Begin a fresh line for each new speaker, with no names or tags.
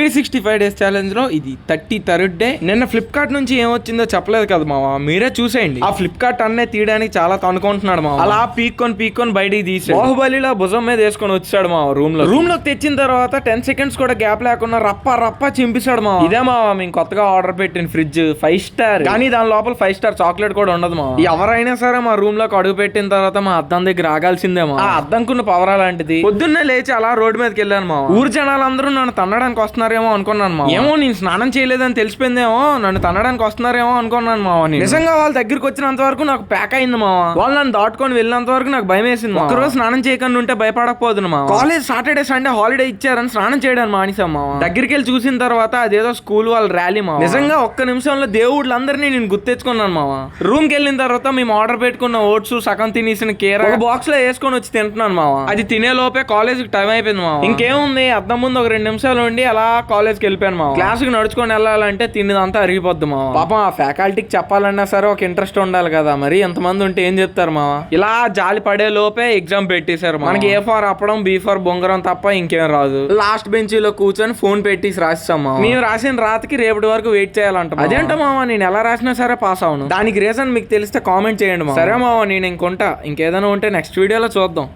365 days challenge లో ఇది 33rd day. నిన్న ఫ్లిప్కార్ట్ నుంచి ఏమొచ్చిందో చెప్పలేదు కదా మావా, మీరే చూసేయండి. ఆ ఫ్లిప్కార్ట్ అన్నే తీయడానికి చాలా తనుకుంటున్నాడు మావా. అలా పీక్కొని బయటికి తీసాడు. బాహుబలిలో భుజం మీద వేసుకొని వచ్చాడు మావా. రూమ్ లో తెచ్చిన తర్వాత 10 seconds కూడా గ్యాప్ లేకుండా రప్ప చింపిస్తాడు మావా. ఇదే మావా మేము కొత్తగా ఆర్డర్ పెట్టిన ఫ్రిడ్జ్ 5 స్టార్, కానీ దాని లోపల 5 స్టార్ చాక్లెట్ కూడా ఉండదు మావా. ఎవరైనా సరే మా రూమ్ లోకి అడుగు పెట్టిన తర్వాత మా అద్దం దగ్గర ఆగాల్సిందే మావా. ఆ అద్దంకున్న పవర్ అలాంటిది. పొద్దున్నే లేచి అలా రోడ్డు మీదకి వెళ్ళాను మావా. ఊరు జనాలందరూ నన్ను తన్నడానికి వస్తున్నారేమో అనుకున్నాను మావా. ఏమో నేను స్నానం చేయలేదని తెలిసిపోయిందేమో, నన్ను తన్నడానికి వస్తున్నారేమో అనుకున్నాను మావా. నిజంగా వాళ్ళ దగ్గరికి వచ్చినంత వరకు నాకు ప్యాక్ అయింది మావా. వాళ్ళు నన్ను దాటుకొని వెళ్ళినంత వరకు నాకు భయం వేసింది. ఒకరోజు స్నానం చేయకుండా ఉంటే భయపడకపోదును మావా. కాలేజ్ సాటర్డే సండే హాలిడే ఇచ్చారని స్నానం చేయడానికి మానేసాం మావా. దగ్గరికి వెళ్ళి చూసిన తర్వాత అదేదో స్కూల్ వాళ్ళ ర్యాలీ మావా. నిజంగా ఒక్క నిమిషంలో దేవుళ్ళందరినీ నేను గుర్తెచ్చుకున్నాను మావా. రూమ్ కి వెళ్ళిన తర్వాత మేము ఆర్డర్ పెట్టుకున్న ఓట్స్ సగం తినేసిన కేర బాక్స్ లో వేసుకొని వచ్చి తింటున్నాను మావా. అది తినే లోపే కాలేజ్ కి టైం అయిపోయింది మావా. ఇంకేముంది అద్దం ముందు ఒక 2 నిమిషాలు ఉండి అలా కాలేజ్కి వెళ్ళిపోయాను మావా. క్లాస్ కి నడుచుకొని వెళ్ళాలంటే తిన్నదంతా అరిగిపోద్ది మావా. పాపం ఆ ఫ్యాకల్టీకి చెప్పాలన్నా సరే ఒక ఇంట్రెస్ట్ ఉండాలి కదా, మరి ఎంతమంది ఉంటే ఏం చెప్తారు మావా. ఇలా జాలి పడే లోపే ఎగ్జామ్ పెట్టేశారు. మనకి A ఫర్ అప్పడం, B ఫర్ బొంగరం తప్ప ఇంకేం రాదు. లాస్ట్ బెంచ్ లో కూర్చొని ఫోన్ పెట్టి రాస్తాం మావా. మేము రాసిన రాతకి రేపటి వరకు వెయిట్ చేయాలంట. అదేంటో మావా, నేను ఎలా రాసినా సరే పాస్ అవును. దానికి రీజన్ మీకు తెలిస్తే కామెంట్ చేయండి మావా. సరే మావా, నేను ఇంకొంటా. ఇంకేదైనా ఉంటే నెక్స్ట్ వీడియోలో చూద్దాం.